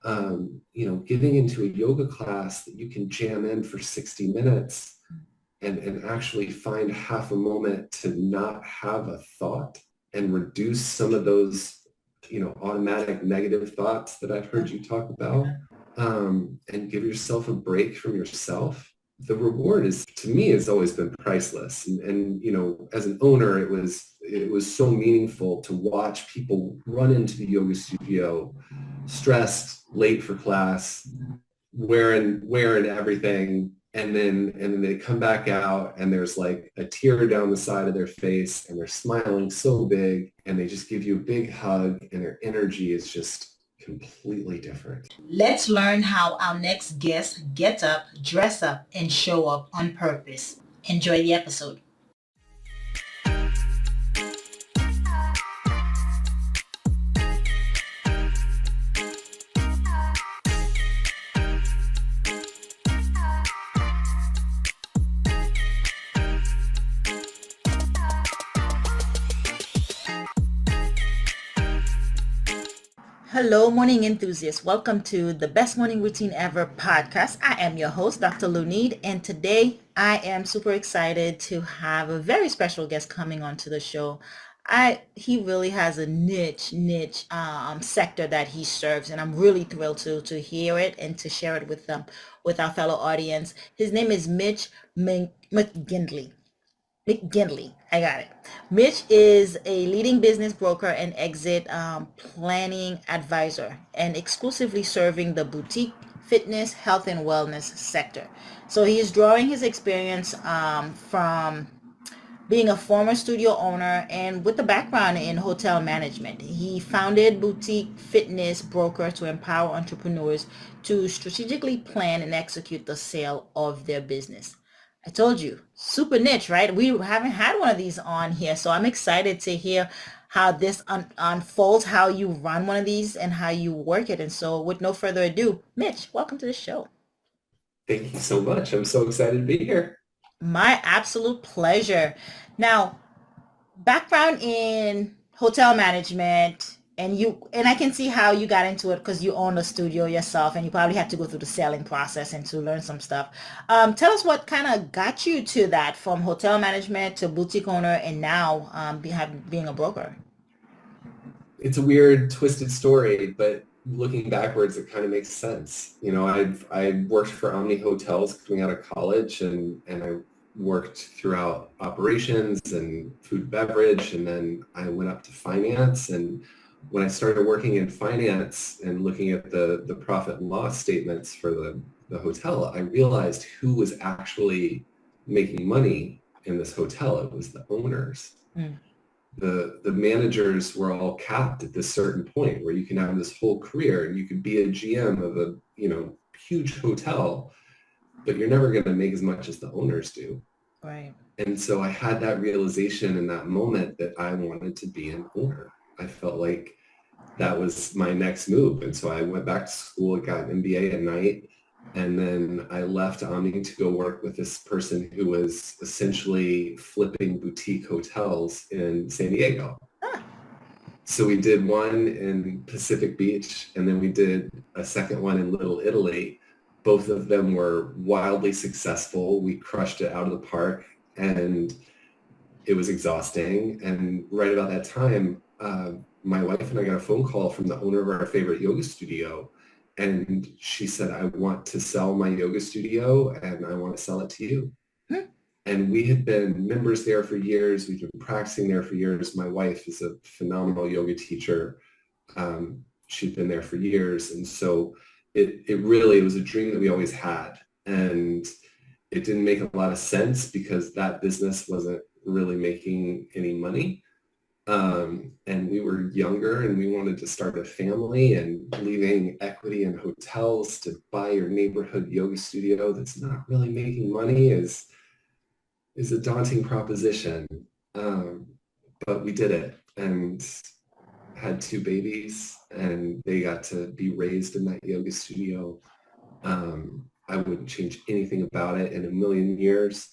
getting into a yoga class that you can jam in for 60 minutes and actually find half a moment to not have a thought and reduce some of those, automatic negative thoughts that I've heard you talk about, and give yourself a break from yourself. The reward is, to me, has always been priceless. And as an owner, it was so meaningful to watch people run into the yoga studio stressed, late for class, wearing everything, and then they come back out and there's like a tear down the side of their face and they're smiling so big and they just give you a big hug and their energy is just completely different. Let's learn how our next guest gets up, dress up, and show up on purpose. Enjoy the episode. Hello, morning enthusiasts. Welcome to the Best Morning Routine Ever podcast. I am your host, Dr. Lunid, and today I am super excited to have a very special guest coming onto the show. He really has a niche sector that he serves, and I'm really thrilled to hear it and to share it with our fellow audience. His name is Mitch McGinley. McGinley. I got it. Mitch is a leading business broker and exit planning advisor and exclusively serving the boutique, fitness, health, and wellness sector. So he is drawing his experience from being a former studio owner and with a background in hotel management. He founded Boutique Fitness Broker to empower entrepreneurs to strategically plan and execute the sale of their business. I told you, super niche, right? We haven't had one of these on here, so I'm excited to hear how this unfolds, how you run one of these and how you work it. And so with no further ado, Mitch, welcome to the show. Thank you so much. I'm so excited to be here. My absolute pleasure. Now, background in hotel management, and I can see how you got into it because you own a studio yourself and you probably had to go through the selling process and to learn some stuff. Tell us what kind of got you to that, from hotel management to boutique owner and now being a broker. It's a weird, twisted story, but looking backwards, it kind of makes sense. I worked for Omni Hotels coming out of college, and I worked throughout operations and food and beverage, and then I went up to finance. And when I started working in finance and looking at the profit and loss statements for the hotel, I realized who was actually making money in this hotel. It was the owners. Mm. The managers were all capped at this certain point where you can have this whole career and you could be a GM of a huge hotel, but you're never going to make as much as the owners do. Right. And so I had that realization in that moment that I wanted to be an owner. I felt like that was my next move. And so I went back to school, got an MBA at night, and then I left Omni to go work with this person who was essentially flipping boutique hotels in San Diego. So we did one in Pacific Beach, and then we did a second one in Little Italy. Both of them were wildly successful. We crushed it out of the park, and it was exhausting. And right about that time, my wife and I got a phone call from the owner of our favorite yoga studio. And she said, I want to sell my yoga studio and I want to sell it to you. And we had been members there for years. We've been practicing there for years. My wife is a phenomenal yoga teacher. She'd been there for years. And so it really was a dream that we always had. And it didn't make a lot of sense because that business wasn't really making any money. And we were younger and we wanted to start a family, and leaving equity in hotels to buy your neighborhood yoga studio that's not really making money is a daunting proposition. But we did it and had 2 babies, and they got to be raised in that yoga studio. I wouldn't change anything about it in a million years.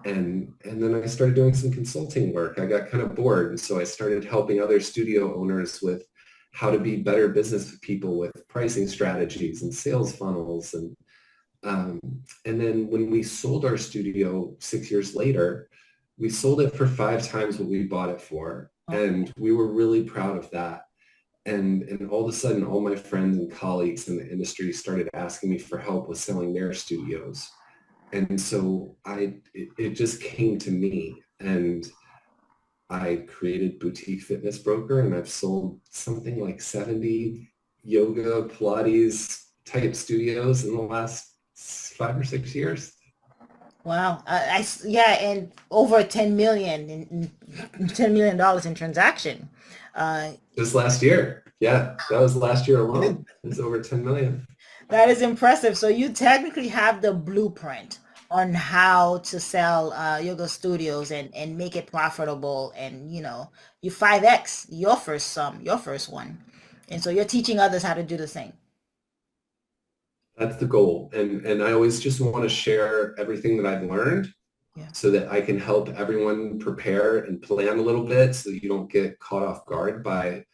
And then I started doing some consulting work. I got kind of bored. And so I started helping other studio owners with how to be better business people with pricing strategies and sales funnels. Um, and then when we sold our studio 6 years later, we sold it for 5 times what we bought it for. Okay. And we were really proud of that. And all of a sudden, all my friends and colleagues in the industry started asking me for help with selling their studios. And so it just came to me, and I created Boutique Fitness Broker, and I've sold something like 70 yoga, Pilates type studios in the last 5 or 6 years. Wow. Yeah, and over 10 million $10 million in transaction. Uh, Just last year. Yeah, that was last year alone. It's over 10 million. that is impressive. So you technically have the blueprint on how to sell yoga studios and make it profitable, and you 5x your first one. And so you're teaching others how to do the same. That's the goal. And I always just want to share everything that I've learned Yeah. so that I can help everyone prepare and plan a little bit so that you don't get caught off guard by,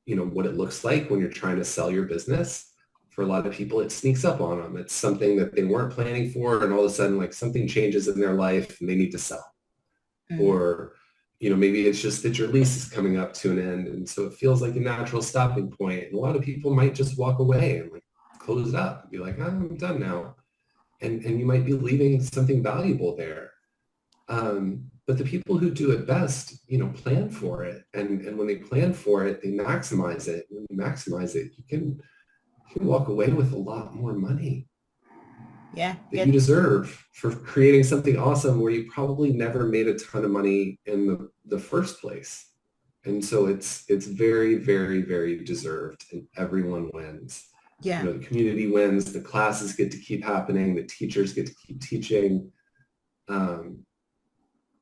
what it looks like when you're trying to sell your business. For a lot of people, it sneaks up on them. It's something that they weren't planning for, and all of a sudden, like, something changes in their life and they need to sell. Mhm. Or, maybe it's just that your lease is coming up to an end. And so it feels like a natural stopping point. And a lot of people might just walk away and, like, close it up and be like, I'm done now. And you might be leaving something valuable there. But the people who do it best, plan for it. And when they plan for it, they maximize it. When you maximize it, you can walk away with a lot more money Yeah. that you deserve for creating something awesome where you probably never made a ton of money in the first place. And so it's very, very, very deserved, and everyone wins. Yeah. The community wins, the classes get to keep happening, the teachers get to keep teaching.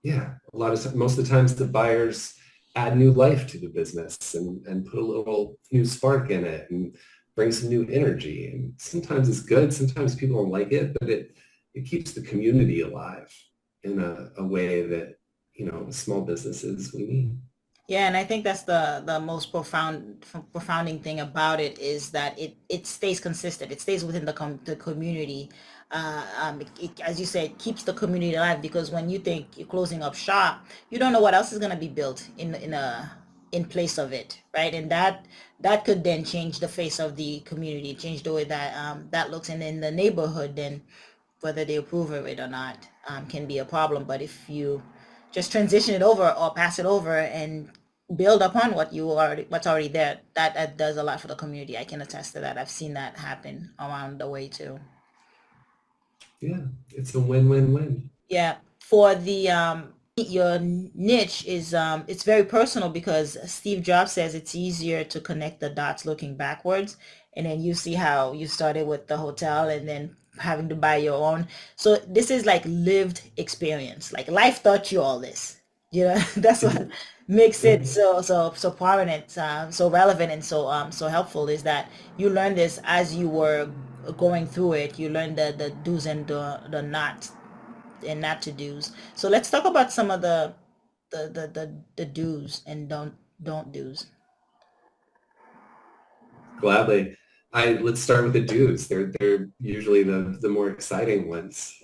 Yeah, most of the times the buyers add new life to the business and put a little new spark in it and bring some new energy. And sometimes it's good, sometimes people don't like it, but it keeps the community alive in a way that, small businesses we need. Yeah, and I think that's the most profounding thing about it, is that it stays consistent. It stays within the community. As you said, keeps the community alive, because when you think you're closing up shop, you don't know what else is going to be built in place of it, right? And that could then change the face of the community, change the way that that looks, and in the neighborhood, then whether they approve of it or not can be a problem. But if you just transition it over or pass it over and build upon what's already there, that does a lot for the community. I can attest to that. I've seen that happen around the way too. Yeah, it's a win-win-win. Yeah, for the your niche is it's very personal, because Steve Jobs says it's easier to connect the dots looking backwards, and then you see how you started with the hotel and then having to buy your own. So this is like lived experience. Like life taught you all this. That's what makes Yeah, it so prominent, so relevant, and so helpful, is that you learn this as you were going through it. You learn the do's and the not and not to do's. So let's talk about some of the do's and don't do's. gladly. Let's start with the do's. They're usually the more exciting ones.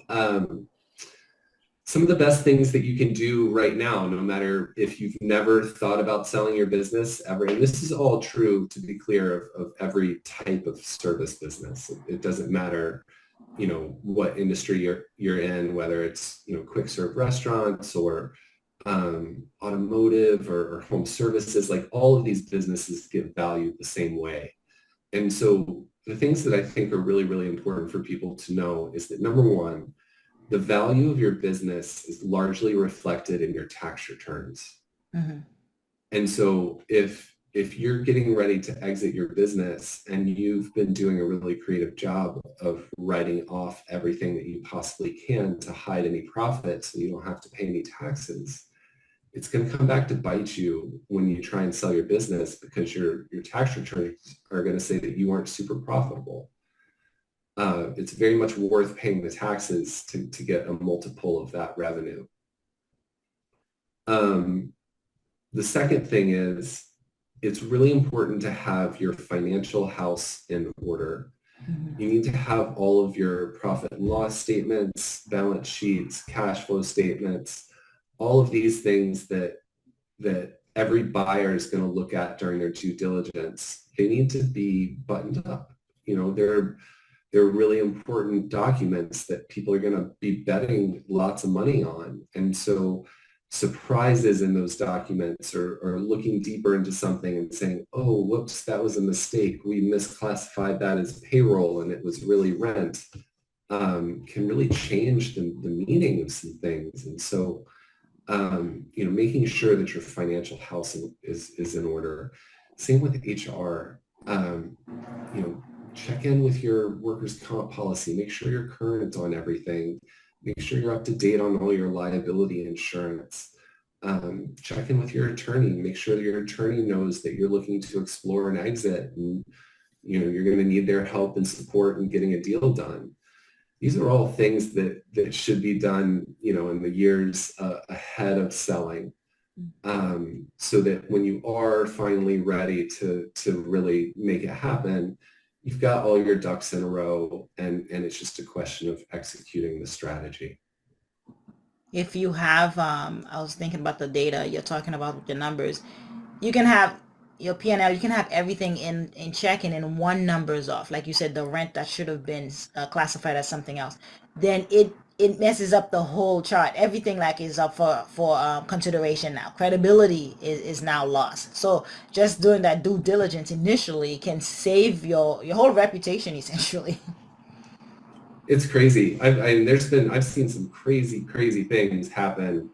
Some of the best things that you can do right now, no matter if you've never thought about selling your business ever, and this is all true, to be clear, of every type of service business. It doesn't matter, what industry you're in, whether it's, quick serve restaurants or automotive or home services. Like, all of these businesses get valued the same way. And so the things that I think are really, really important for people to know is that, number one, the value of your business is largely reflected in your tax returns. Mm-hmm. And so if you're getting ready to exit your business and you've been doing a really creative job of writing off everything that you possibly can to hide any profits so you don't have to pay any taxes, it's going to come back to bite you when you try and sell your business, because your tax returns are going to say that you weren't super profitable. It's very much worth paying the taxes to get a multiple of that revenue. The second thing is it's really important to have your financial house in order. You need to have all of your profit and loss statements, balance sheets, cash flow statements, all of these things that every buyer is going to look at during their due diligence. They need to be buttoned up. They're really important documents that people are going to be betting lots of money on. And so surprises in those documents or looking deeper into something and saying, oh, whoops, that was a mistake. We misclassified that as payroll and it was really rent, can really change the meaning of some things. And so, making sure that your financial house is in order. Same with HR. Check in with your workers' comp policy. Make sure you're current on everything. Make sure you're up to date on all your liability insurance. Check in with your attorney. Make sure that your attorney knows that you're looking to explore an exit and you're going to need their help and support in getting a deal done. These are all things that should be done, in the years ahead of selling, so that when you are finally ready to really make it happen, you've got all your ducks in a row, and it's just a question of executing the strategy. If you have, I was thinking about the data you're talking about with the numbers, you can have your P&L, you can have everything in check and then one number is off. Like you said, the rent that should have been classified as something else. Then it messes up the whole chart. Everything like is up for consideration now. Credibility is now lost. So just doing that due diligence initially can save your whole reputation essentially. It's crazy. I've seen some crazy things happen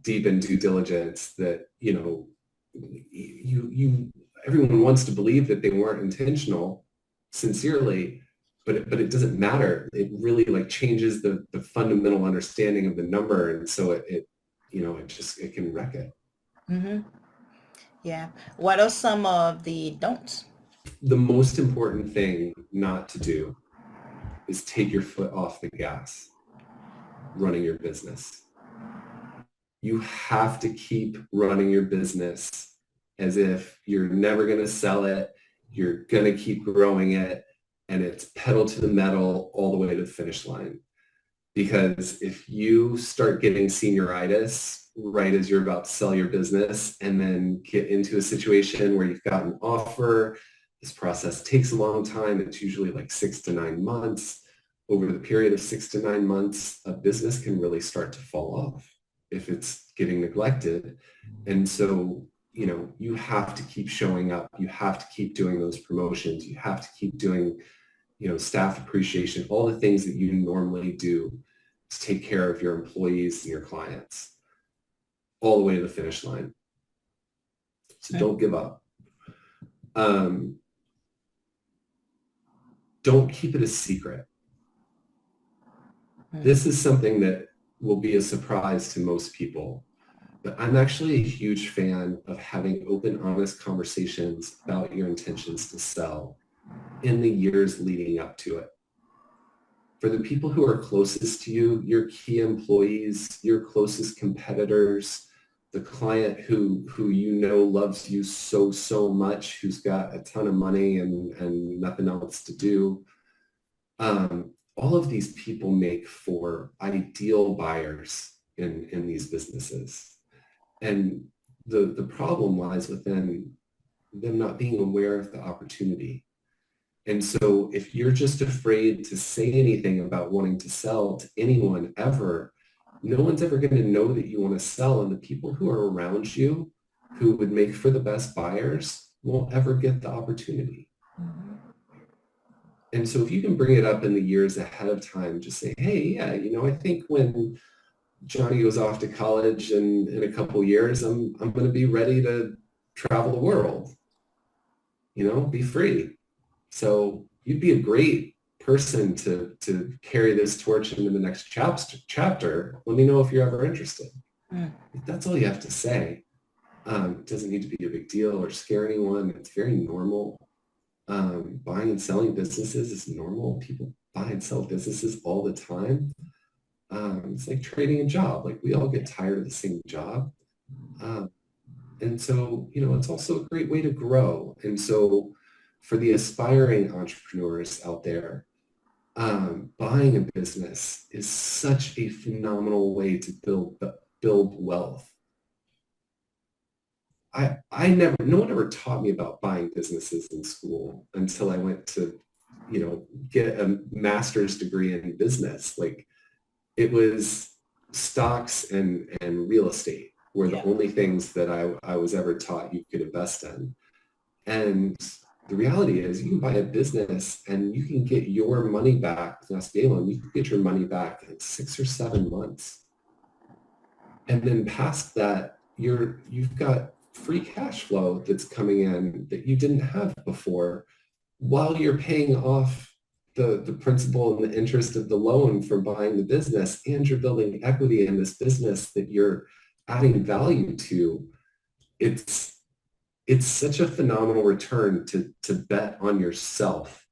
deep in due diligence that, everyone wants to believe that they weren't intentional sincerely, but it doesn't matter. It really like changes the fundamental understanding of the number. And so it can wreck it. Mm-hmm. Yeah. What are some of the don'ts? The most important thing not to do is take your foot off the gas running your business. You have to keep running your business as if you're never going to sell it. You're going to keep growing it, and it's pedal to the metal all the way to the finish line. Because if you start getting senioritis right as you're about to sell your business and then get into a situation where you've got an offer, this process takes a long time. It's usually like 6 to 9 months. Over the period of 6 to 9 months, a business can really start to fall off if it's getting neglected. And so, you have to keep showing up. You have to keep doing those promotions. You have to keep doing, staff appreciation, all the things that you normally do to take care of your employees and your clients all the way to the finish line. So don't give up. Don't keep it a secret. This is something that will be a surprise to most people, but I'm actually a huge fan of having open, honest conversations about your intentions to sell in the years leading up to it. For the people who are closest to you, your key employees, your closest competitors, the client who loves you so much, who's got a ton of money and nothing else to do, all of these people make for ideal buyers in these businesses. And the problem lies within them not being aware of the opportunity. And so if you're just afraid to say anything about wanting to sell to anyone ever, no one's ever going to know that you want to sell. And the people who are around you who would make for the best buyers won't ever get the opportunity. And so if you can bring it up in the years ahead of time, just say, hey, yeah, I think when Johnny goes off to college and in a couple of years, I'm going to be ready to travel the world, be free. So you'd be a great person to carry this torch into the next chapter. Let me know if you're ever interested. That's all you have to say. It doesn't need to be a big deal or scare anyone. It's very normal. Buying and selling businesses is normal. People buy and sell businesses all the time. It's like trading a job. Like we all get tired of the same job. And so, it's also a great way to grow. And so for the aspiring entrepreneurs out there, buying a business is such a phenomenal way to build wealth. No one ever taught me about buying businesses in school until I went to, get a master's degree in business. Like it was stocks and real estate were the Yeah. only things that I was ever taught you could invest in. And the reality is you can buy a business and you can get your money back with an SBA loan. You can get your money back in 6 or 7 months. And then past that, you've got free cash flow that's coming in that you didn't have before while you're paying off the principal and the interest of the loan from buying the business, and you're building equity in this business that you're adding value to. It's such a phenomenal return to bet on yourself.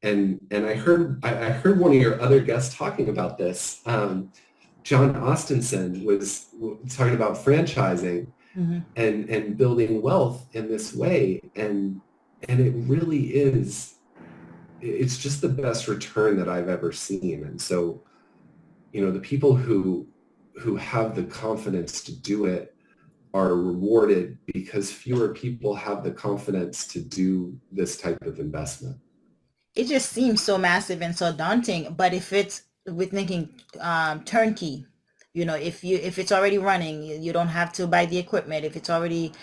And I heard one of your other guests talking about this. John Ostenson was talking about franchising Hmm. and building wealth in this way. And it really is, it's just the best return that I've ever seen. And so, the people who have the confidence to do it are rewarded because fewer people have the confidence to do this type of investment. It just seems so massive and so daunting. But if it's with thinking turnkey, if it's already running, you don't have to buy the equipment. If it's already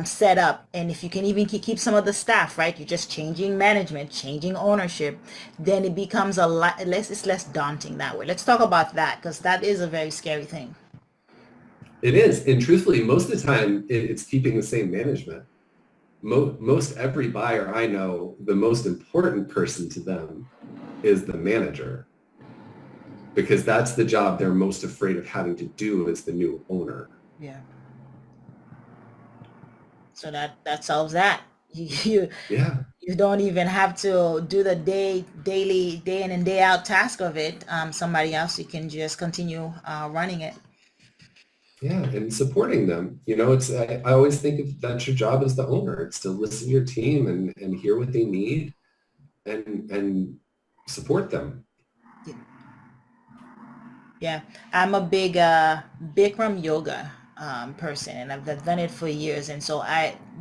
set up, and if you can even keep some of the staff, right? You're just changing management, changing ownership, then it becomes a lot less. It's less daunting that way. Let's talk about that because that is a very scary thing. It is. And truthfully, most of the time, it's keeping the same management. Most every buyer I know, the most important person to them is the manager, because that's the job they're most afraid of having to do as the new owner. Yeah. So that solves that. You Yeah. you don't even have to do the daily, day in and day out task of it. Somebody else, you can just continue running it. Yeah. And supporting them. I always think of that's your job as the owner. It's to listen to your team and hear what they need and support them. Yeah, I'm a big Bikram yoga person, and I've done it for years. And so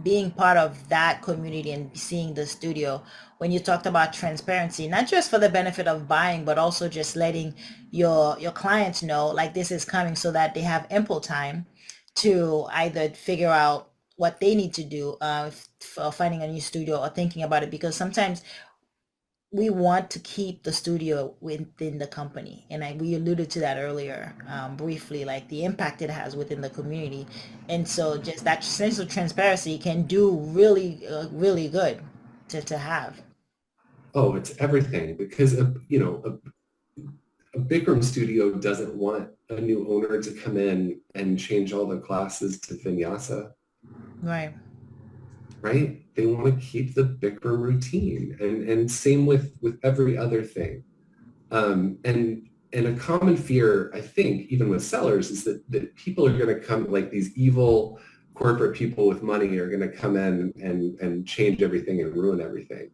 being part of that community and seeing the studio, when you talked about transparency, not just for the benefit of buying, but also just letting your clients know like this is coming, so that they have ample time to either figure out what they need to do for finding a new studio or thinking about it, because sometimes we want to keep the studio within the company, and we alluded to that earlier briefly, like the impact it has within the community. And so just that sense of transparency can do really really good to have. Oh, it's everything, because a Bikram studio doesn't want a new owner to come in and change all the classes to vinyasa, Right. right? They want to keep the Bikram routine, and same with every other thing. And a common fear, I think, even with sellers, is that people are going to come, like these evil corporate people with money are going to come in and change everything and ruin everything.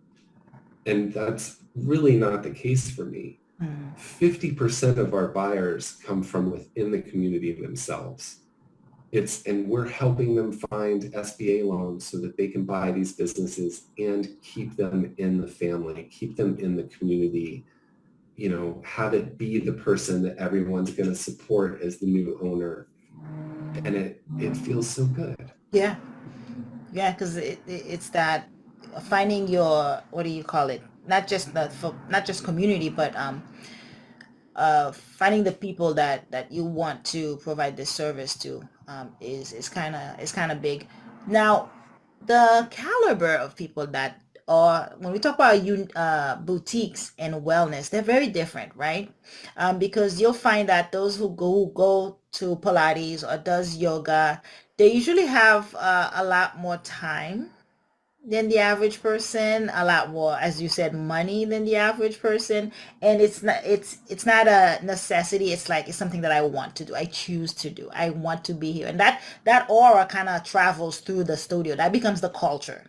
And that's really not the case for me. Mm. 50% of our buyers come from within the community themselves. And we're helping them find SBA loans so that they can buy these businesses and keep them in the family, keep them in the community, have it be the person that everyone's going to support as the new owner. And it feels so good. Yeah. Yeah, because it's that finding your, what do you call it, not just not just community, but finding the people that you want to provide this service to is kind of big. Now, the caliber of people that are, when we talk about boutiques and wellness, they're very different, right? Because you'll find that those who go to Pilates or does yoga, they usually have a lot more time than the average person, a lot more, as you said, money than the average person. And it's not a necessity. It's like it's something that I want to do. I choose to do. I want to be here. And that aura kind of travels through the studio. That becomes the culture,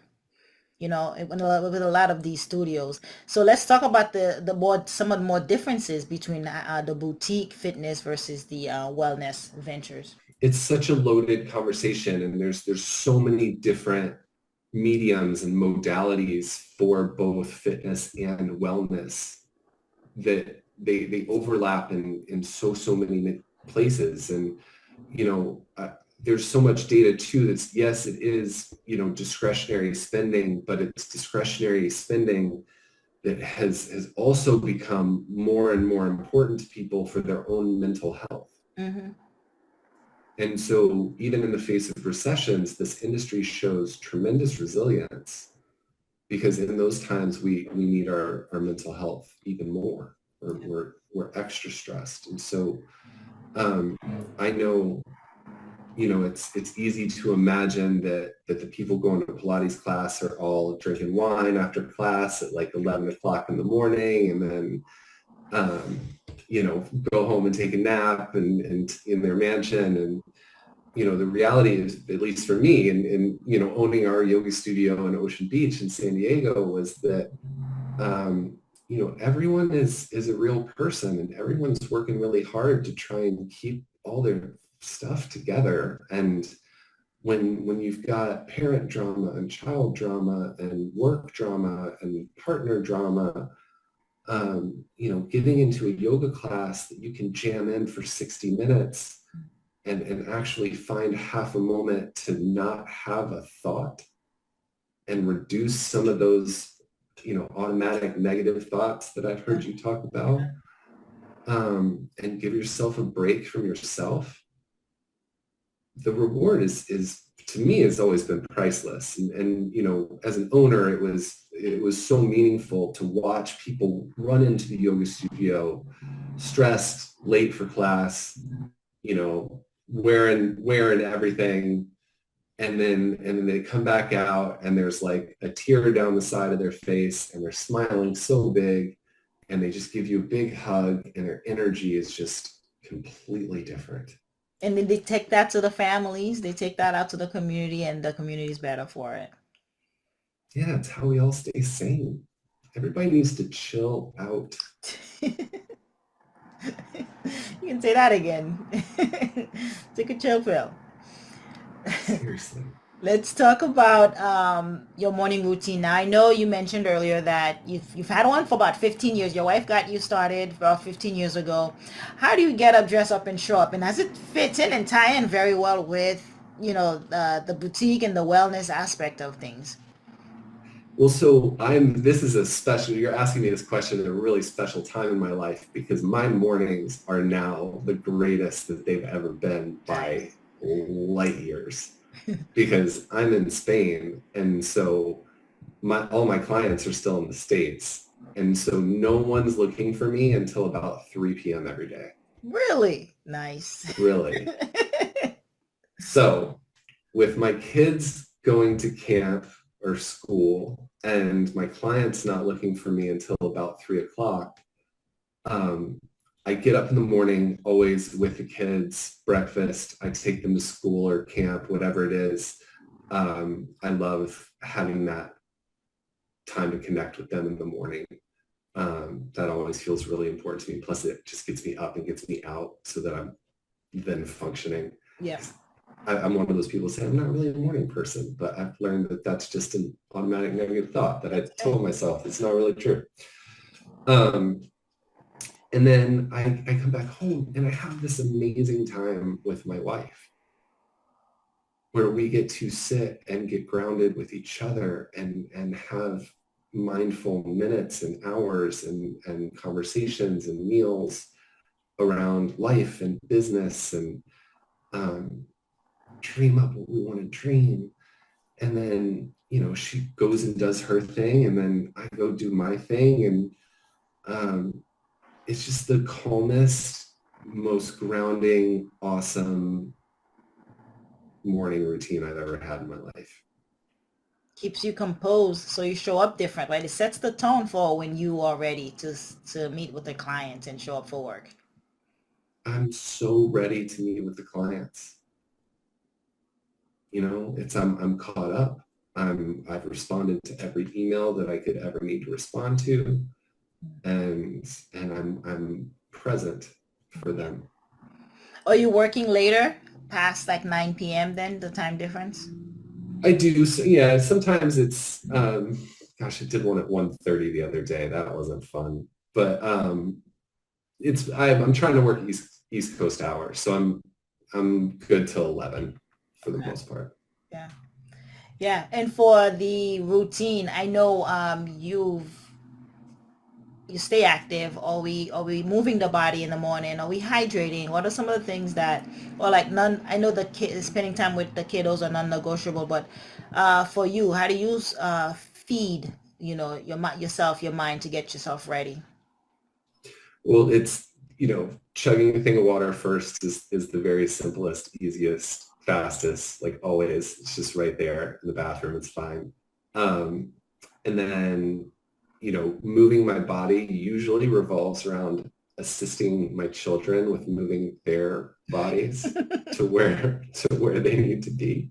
with a lot of these studios. So let's talk about the more some of the more differences between the boutique fitness versus the wellness ventures. It's such a loaded conversation, and there's so many different mediums and modalities for both fitness and wellness that they overlap in so many places. And there's so much data too that's, yes, it is discretionary spending, but it's discretionary spending that has also become more and more important to people for their own mental health. Mm-hmm. And so even in the face of recessions, this industry shows tremendous resilience, because in those times we need our mental health even more. We're extra stressed. And so I know, it's easy to imagine that the people going to Pilates class are all drinking wine after class at like 11 o'clock in the morning, and then go home and take a nap and in their mansion. And the reality is, at least for me, and owning our yoga studio in Ocean Beach in San Diego, was that everyone is a real person, and everyone's working really hard to try and keep all their stuff together. And when you've got parent drama and child drama and work drama and partner drama, getting into a yoga class that you can jam in for 60 minutes and actually find half a moment to not have a thought and reduce some of those, automatic negative thoughts that I've heard you talk about, and give yourself a break from yourself. The reward is to me, has always been priceless. And as an owner, it was so meaningful to watch people run into the yoga studio stressed, late for class, wearing everything, and then they come back out and there's like a tear down the side of their face, and they're smiling so big, and they just give you a big hug, and their energy is just completely different. And then they take that to the families, they take that out to the community, and the community is better for it. Yeah, it's how we all stay sane. Everybody needs to chill out. You can say that again. Take a chill pill. Seriously. Let's talk about your morning routine. Now, I know you mentioned earlier that you've had one for about 15 years. Your wife got you started about 15 years ago. How do you get up, dress up, and show up? And does it fit in and tie in very well with, the boutique and the wellness aspect of things? Well, so you're asking me this question at a really special time in my life, because my mornings are now the greatest that they've ever been by light years, because I'm in Spain. And so all my clients are still in the States. And so no one's looking for me until about 3 p.m. every day. Really? Nice. Really. So with my kids going to camp or school and my clients not looking for me until about 3 o'clock, I get up in the morning, always with the kids, breakfast. I take them to school or camp, whatever it is. I love having that time to connect with them in the morning. That always feels really important to me. Plus, it just gets me up and gets me out so that I'm then functioning. Yes. I'm one of those people who say I'm not really a morning person, but I've learned that that's just an automatic negative thought that I told myself. It's not really true. And then I come back home and I have this amazing time with my wife, where we get to sit and get grounded with each other and have mindful minutes and hours and conversations and meals around life and business, and dream up what we want to dream. And then, she goes and does her thing, and then I go do my thing. And it's just the calmest, most grounding, awesome morning routine I've ever had in my life. keeps you composed so you show up different, right? It sets the tone for when you are ready to meet with the client and show up for work. I'm so ready to meet with the clients. I'm caught up. I've responded to every email that I could ever need to respond to, and I'm present for them. Are you working later, past like 9 p.m. then, the time difference? I do. So, yeah, sometimes it's, gosh, I did one at 1:30 the other day. That wasn't fun. But I'm trying to work East Coast hours. So I'm good till 11 for the Okay. most part. Yeah. Yeah. And for the routine, I know you stay active. Are we moving the body in the morning? Are we hydrating? What are some of the things that, or like none, I know the kid spending time with the kiddos are non-negotiable, but for you, how do you feed, yourself, your mind to get yourself ready? Well, it's, chugging a thing of water first is the very simplest, easiest, fastest, like always. It's just right there in the bathroom. It's fine. Um, and then, moving my body usually revolves around assisting my children with moving their bodies to where they need to be.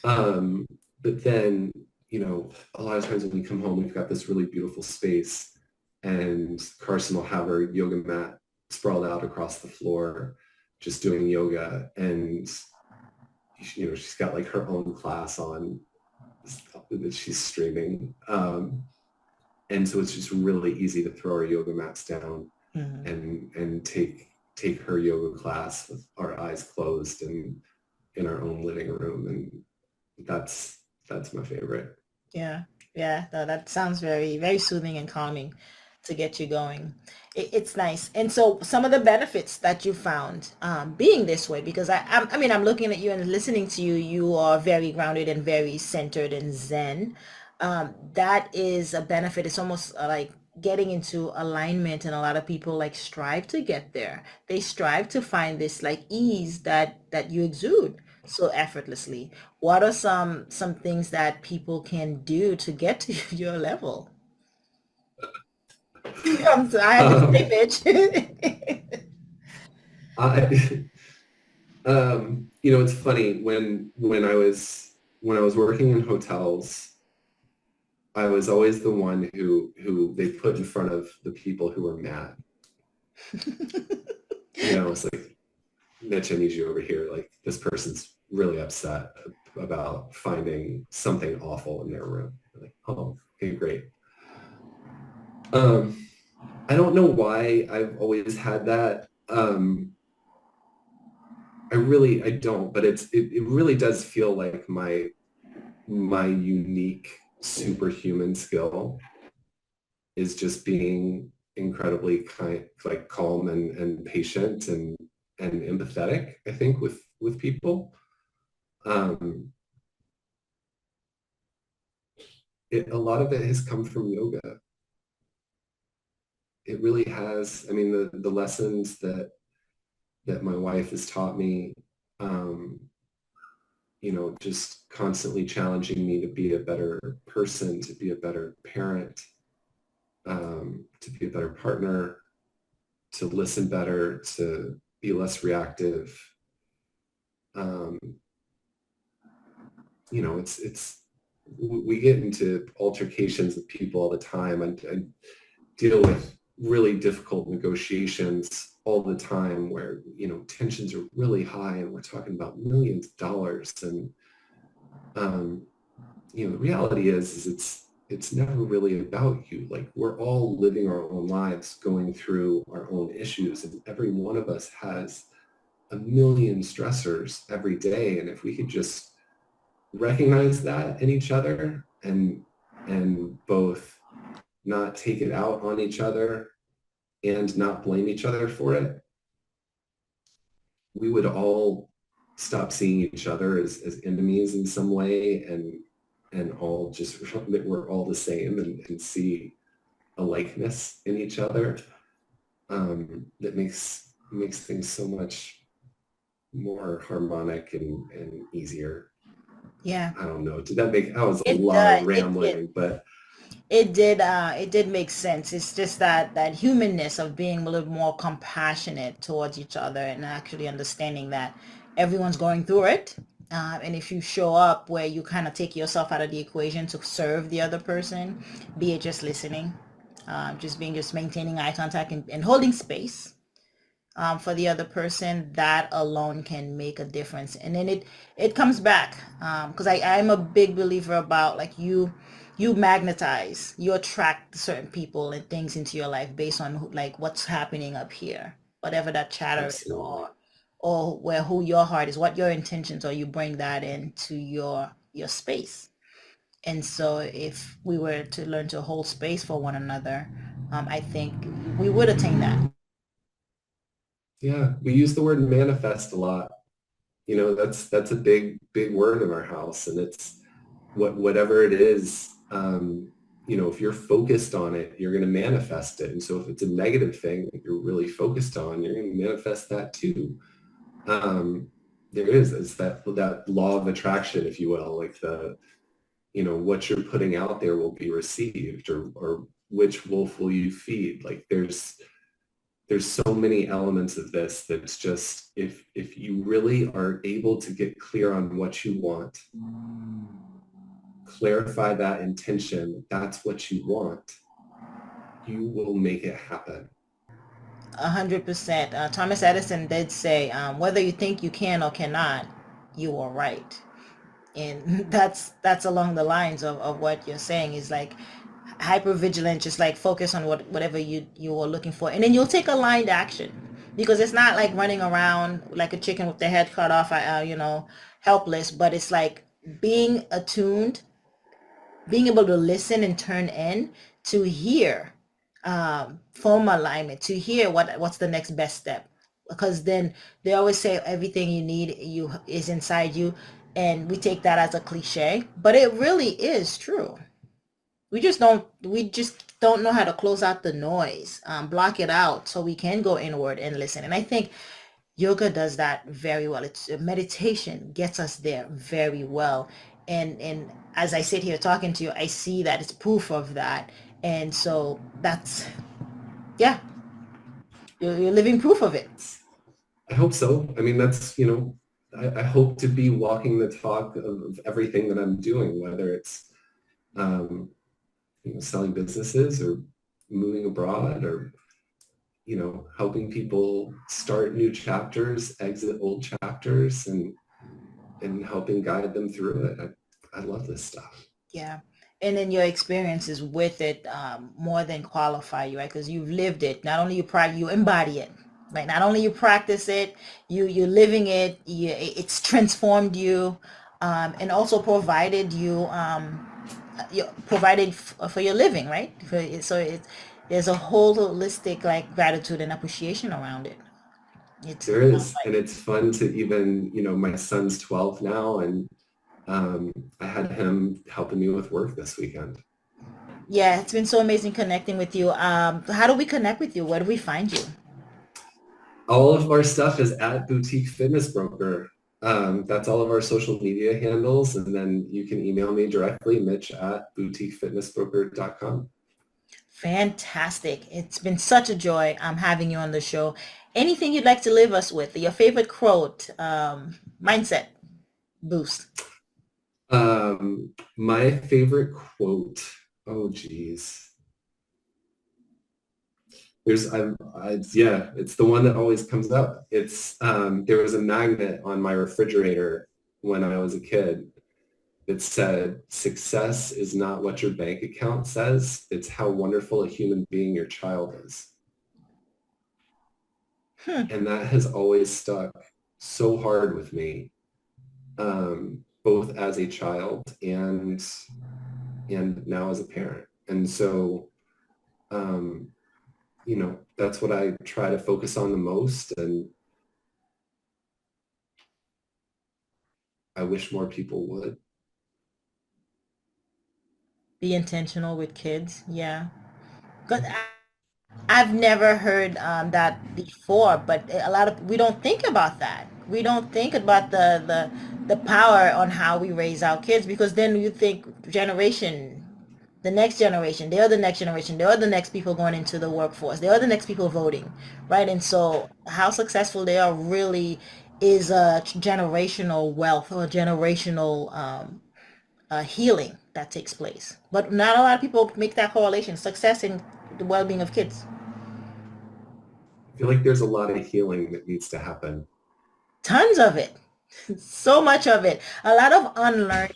Um, but then, a lot of times when we come home, we've got this really beautiful space, and Carson will have her yoga mat sprawled out across the floor, just doing yoga. And, she's got like her own class on that she's streaming. And so it's just really easy to throw our yoga mats down Mhm. and take her yoga class with our eyes closed and in our own living room. And that's my favorite. Yeah, yeah, no, that sounds very, very soothing and calming to get you going. It's nice. And so some of the benefits that you found being this way, because I mean, I'm looking at you and listening to you, you are very grounded and very centered and Zen. That is a benefit. It's almost like getting into alignment, and a lot of people like strive to get there. They strive to find this like ease that you exude so effortlessly. What are some things that people can do to get to your level? I had to say, Um, Mitch. I, it's funny when I was working in hotels, I was always the one who they put in front of the people who were mad. It's like, Mitch, I need you over here. Like, this person's really upset about finding something awful in their room. Like, oh, okay, great. Um, I don't know why I've always had that. I don't, but it really does feel like my unique superhuman skill is just being incredibly kind, like calm and patient and empathetic, I think, with people. Um, a lot of it has come from yoga. It really has. I mean, the lessons that my wife has taught me, um, just constantly challenging me to be a better person, to be a better parent, to be a better partner, to listen better, to be less reactive. Um, it's we get into altercations with people all the time. I deal with really difficult negotiations all the time where, tensions are really high and we're talking about millions of dollars. And, the reality is it's never really about you. Like, we're all living our own lives, going through our own issues, and every one of us has a million stressors every day. And if we could just recognize that in each other and both not take it out on each other and not blame each other for it, we would all stop seeing each other as enemies in some way, and all just that we're all the same, and see a likeness in each other, that makes things so much more harmonic and easier. Yeah, I don't know. Did that make, that was a it lot of does. It did. rambling, but It did make sense. It's just that humanness of being a little more compassionate towards each other and actually understanding that everyone's going through it. And if you show up where you kind of take yourself out of the equation to serve the other person, be it just listening, just maintaining eye contact and holding space for the other person, that alone can make a difference. And then it comes back, because I'm a big believer about, like, you magnetize, you attract certain people and things into your life based on like what's happening up here, whatever that chatter is, absolutely. or where who your heart is, what your intentions are. You bring that into your space. And so if we were to learn to hold space for one another, I think we would attain that. Yeah, we use the word manifest a lot. You know, that's a big word in our house, and it's whatever it is. You know, if you're focused on it, you're going to manifest it. And so if it's a negative thing that you're really focused on, you're going to manifest that too. Um, there is that law of attraction, if you will, like the, you know, what you're putting out there will be received, or which wolf will you feed? Like there's so many elements of this that's just, if you really are able to get clear on what you want, clarify that intention, that's what you want, you will make it happen. 100%. Thomas Edison did say, whether you think you can or cannot, you are right. And that's along the lines of what you're saying, is like hyper vigilant, just like focus on whatever you are looking for, and then you'll take aligned action, because it's not like running around like a chicken with their head cut off, helpless, but it's like being attuned, being able to listen and turn in to hear, form alignment, to hear what's the next best step. Because then they always say everything you need you is inside you, and we take that as a cliche, but it really is true. We just don't know how to close out the noise, block it out, so we can go inward and listen. And I think yoga does that very well. It's meditation gets us there very well. And as I sit here talking to you, I see that it's proof of that. And so that's, yeah, you're living proof of it. I hope so. I mean, that's, you know, I hope to be walking the talk of everything that I'm doing, whether it's, um, you know, selling businesses or moving abroad, or, you know, helping people start new chapters, exit old chapters, and helping guide them through it. I love this stuff. Yeah. And then your experiences with it, more than qualify you, right? Because you've lived it. Not only you embody it, right? Not only you practice it, you're living it. It's transformed you, and also provided for your living, right? There's a whole holistic like gratitude and appreciation around it. It's There is, and it's fun to even, you know, my son's 12 now, and I had him helping me with work this weekend. Yeah, it's been so amazing connecting with you. How do we connect with you? Where do we find you? All of our stuff is at Boutique Fitness Broker. That's all of our social media handles. And then you can email me directly, Mitch at boutiquefitnessbroker.com. Fantastic. It's been such a joy having you on the show. Anything you'd like to leave us with? Your favorite quote, mindset boost. My favorite quote, oh geez. Yeah, it's the one that always comes up. There was a magnet on my refrigerator when I was a kid. It said, success is not what your bank account says. It's how wonderful a human being your child is. Hmm. And that has always stuck so hard with me, both as a child and now as a parent. And so, um, you know, that's what I try to focus on the most. And I wish more people would. Be intentional with kids. Yeah. 'Cause I've never heard that before, but we don't think about that. We don't think about the power on how we raise our kids, because then you think generation, the next generation, they are the next generation, they are the next people going into the workforce, they are the next people voting, right? And so how successful they are really is a generational wealth or generational healing that takes place. But not a lot of people make that correlation, success in the well-being of kids. I feel like there's a lot of healing that needs to happen. Tons of it. So much of it. A lot of unlearning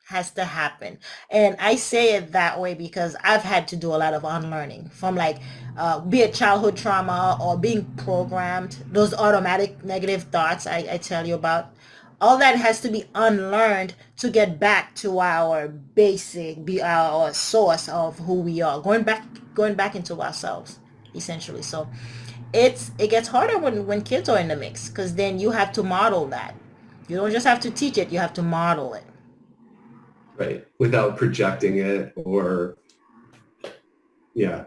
has to happen. And I say it that way because I've had to do a lot of unlearning from, like, be it childhood trauma or being programmed, those automatic negative thoughts I tell you about. All that has to be unlearned to get back to our basic, be our source of who we are, going back into ourselves, essentially. So it gets harder when kids are in the mix, because then you have to model that. You don't just have to teach it, you have to model it. Right. Without projecting it, or yeah.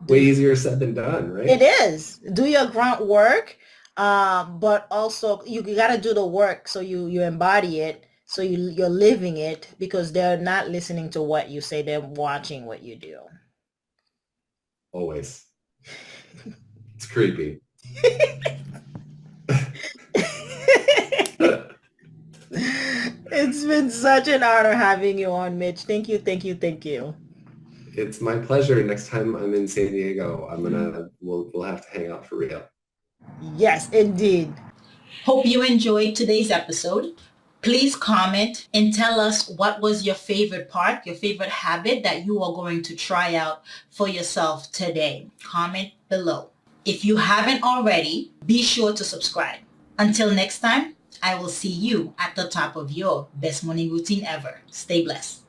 Way easier said than done, right? It is. Do your grunt work, but also you got to do the work, so you embody it, so you're living it, because they're not listening to what you say, they're watching what you do. Always. It's creepy. It's been such an honor having you on, Mitch. Thank you, thank you, thank you. It's my pleasure. Next time I'm in San Diego, we'll have to hang out for real. Yes, indeed. Hope you enjoyed today's episode. Please comment and tell us what was your favorite part, your favorite habit that you are going to try out for yourself today. Comment below. If you haven't already, be sure to subscribe. Until next time, I will see you at the top of your best morning routine ever. Stay blessed.